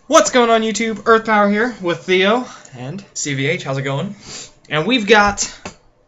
What's going on YouTube? Earth Power here with Theo and CVH, how's it going? And we've got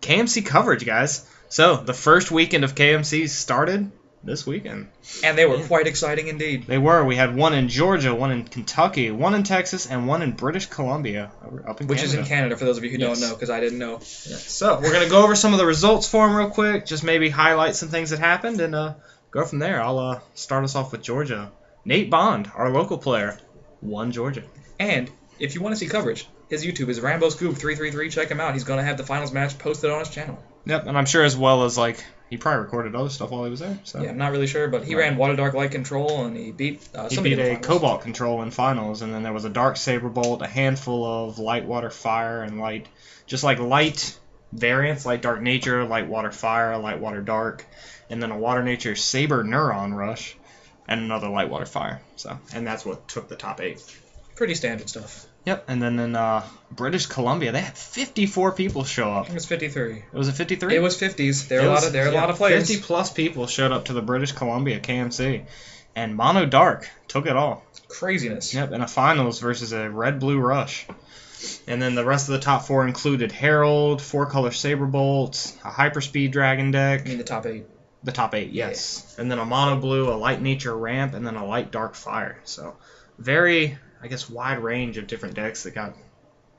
KMC coverage, guys. So the first weekend of KMC started this weekend. And they were quite exciting indeed. They were. We had one in Georgia, one in Kentucky, one in Texas, and one in British Columbia, up in Which Canada. is in Canada, for those of you who don't know, because I didn't know. Yeah. So we're going to go over some of the results for them real quick, just maybe highlight some things that happened, and go from there. I'll start us off with Georgia. Nate Bond, our local player, won Georgia. And if you want to see coverage, his YouTube is Rambo Scoop 333. Check him out. He's going to have the finals match posted on his channel. Yep, and I'm sure as well as, like, he probably recorded other stuff while he was there. So. Yeah, I'm not really sure, but he ran Water Dark Light Control, and he beat somebody. He beat a Cobalt Control in finals, and then there was a Dark Saber Bolt, a handful of Light Water Fire, and light variants, Light Dark Nature, Light Water Fire, Light Water Dark, and then a Water Nature Saber Neuron Rush, and another Light Water Fire. So, and that's what took the top 8. Pretty standard stuff. Yep, and then in British Columbia, they had 54 people show up. I think it was 53. Was it 53? It was 50s. There are a lot of players. 50 plus people showed up to the British Columbia KMC, and Mono Dark took it all. Craziness. Yep, in a finals versus a Red-Blue Rush. And then the rest of the top 4 included Herald, 4-color Saberbolt, a Hyperspeed Dragon deck. I mean the top 8. The top 8, yes. Yeah. And then a Mono Blue, a Light Nature Ramp, and then a Light Dark Fire. So, very, I guess, wide range of different decks that got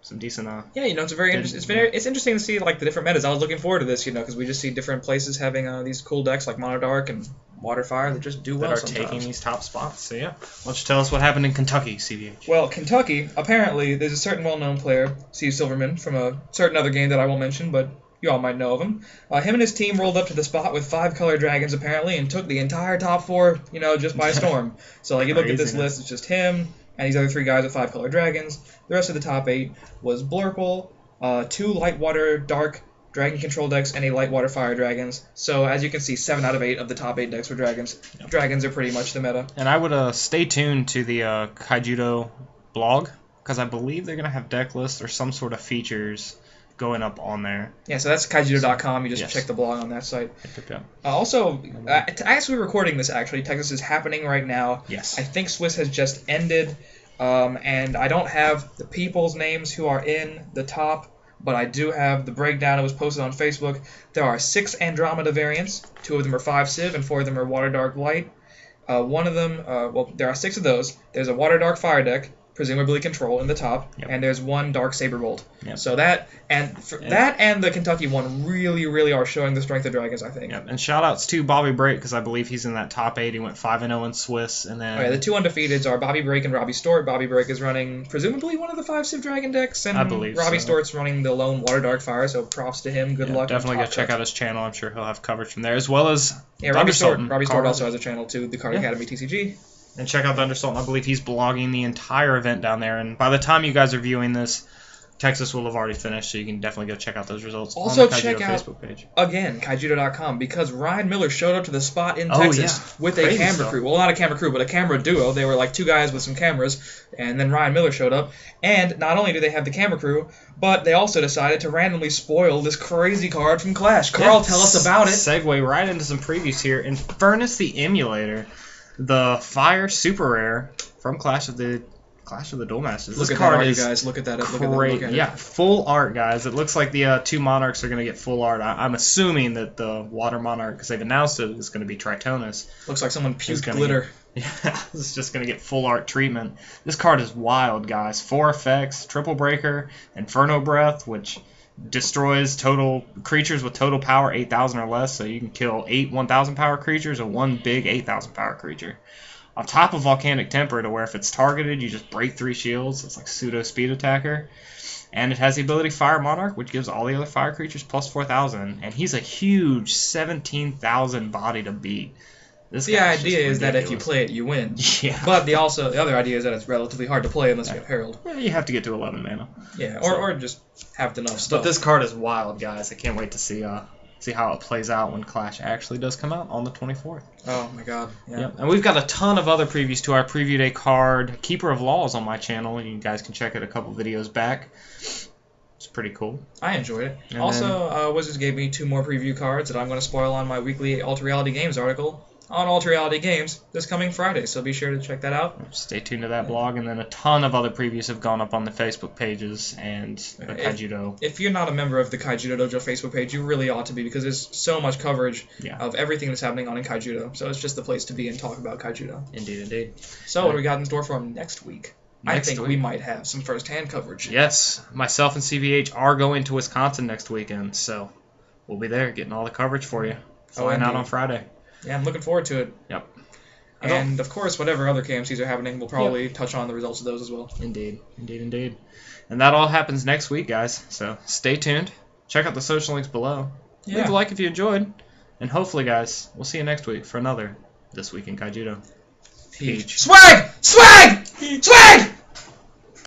some decent. Yeah, you know, it's interesting to see like the different metas. I was looking forward to this, you know, because we just see different places having these cool decks like Mono Dark and Water Fire that just do well that are sometimes. Taking these top spots. So yeah, why don't you tell us what happened in Kentucky, CVH? Well, Kentucky, apparently there's a certain well-known player, Steve Silverman, from a certain other game that I won't mention, but you all might know of him. Him and his team rolled up to the spot with 5-color dragons apparently and took the entire top 4, you know, just by storm. So like you look at this list, it's just him and these other 3 guys with 5-color dragons. The rest of the top 8 was Blurple, 2 Light Water Dark Dragon Control decks, and a Light Water Fire Dragons. So as you can see, 7 out of 8 of the top 8 decks were dragons. Yep. Dragons are pretty much the meta. And I would stay tuned to the Kaijudo blog, because I believe they're going to have deck lists or some sort of features going up on there. Yeah, so that's Kaijudo.com. You just check the blog on that site. Also, as we're recording this, actually, Texas is happening right now. Yes. I think Swiss has just ended, and I don't have the people's names who are in the top, but I do have the breakdown. It was posted on Facebook. There are 6 Andromeda variants. 2 of them are 5 Civ, and 4 of them are Water Dark Light. One of them, well, there are 6 of those. There's a Water Dark Fire deck, presumably Control in the top, and there's 1 Dark Saberbolt. Yep. So that and the Kentucky one really are showing the strength of dragons, I think. Yep. And shout-outs to Bobby Brake, because I believe he's in that top 8. He went 5-0 in Swiss, and then... Oh, yeah, the 2 undefeateds are Bobby Brake and Robbie Stort. Bobby Brake is running, presumably, one of the 5 Civ Dragon decks, and I believe Robbie so. Stort's running the lone Water Dark Fire, so props to him. Good luck. Definitely go check out his channel. I'm sure he'll have coverage from there, as well as... Yeah, Robbie Stort also has a channel, too, the Card Academy TCG. And check out the Undersalt. I believe he's blogging the entire event down there. And by the time you guys are viewing this, Texas will have already finished, so you can definitely go check out those results also on the Kaijudo check out, Facebook page. Again, Kaijudo.com, because Ryan Miller showed up to the spot in Texas with a camera crew. Well, not a camera crew, but a camera duo. They were like 2 guys with some cameras, and then Ryan Miller showed up. And not only do they have the camera crew, but they also decided to randomly spoil this crazy card from Clash. Carl, tell us about it. Segue right into some previews here. In Furnace the Emulator, the Fire Super Rare from Clash of the Duel Masters. Look at that art, you guys. Look at that. Look at it. Full art, guys. It looks like the 2 Monarchs are going to get full art. I'm assuming that the Water Monarch, because they've announced it, is going to be Tritonus. Looks like someone puked glitter. It's just going to get full art treatment. This card is wild, guys. 4 effects, Triple Breaker, Inferno Breath, which destroys total creatures with total power 8,000 or less, so you can kill 8 1,000 power creatures or 1 big 8,000 power creature. On top of Volcanic Temper, to where if it's targeted, you just break 3 shields. It's like pseudo speed attacker. And it has the ability Fire Monarch, which gives all the other fire creatures plus 4,000. And he's a huge 17,000 body to beat. The idea is that if you play it, you win. Yeah. But the other idea is that it's relatively hard to play unless you have Herald. Yeah, you have to get to 11 mana. Yeah, or just have enough stuff. But this card is wild, guys. I can't wait to see how it plays out when Clash actually does come out on the 24th. Oh my god. Yeah. Yep. And we've got a ton of other previews to our Preview Day card, Keeper of Laws, on my channel. You guys can check it a couple videos back. It's pretty cool. I enjoyed it. Also, Wizards gave me 2 more preview cards that I'm going to spoil on my weekly Alter Reality Games article. on Ultra Reality Games this coming Friday, so be sure to check that out. Stay tuned to that blog, and then a ton of other previews have gone up on the Facebook pages and the Kaijudo. If you're not a member of the Kaijudo Dojo Facebook page, you really ought to be, because there's so much coverage of everything that's happening on in Kaijudo. So it's just the place to be and talk about Kaijudo. Indeed, indeed. So what do we got in store for them next week? I think we might have some first-hand coverage. Yes, myself and CVH are going to Wisconsin next weekend, so we'll be there getting all the coverage for you. Flying out on Friday. Yeah, I'm looking forward to it. Yep. And, of course, whatever other KMCs are happening, we'll probably touch on the results of those as well. Indeed. Indeed, indeed. And that all happens next week, guys. So stay tuned. Check out the social links below. Yeah. Leave a like if you enjoyed. And hopefully, guys, we'll see you next week for another This Week in Kaijudo. Peach. Swag! Swag! Swag!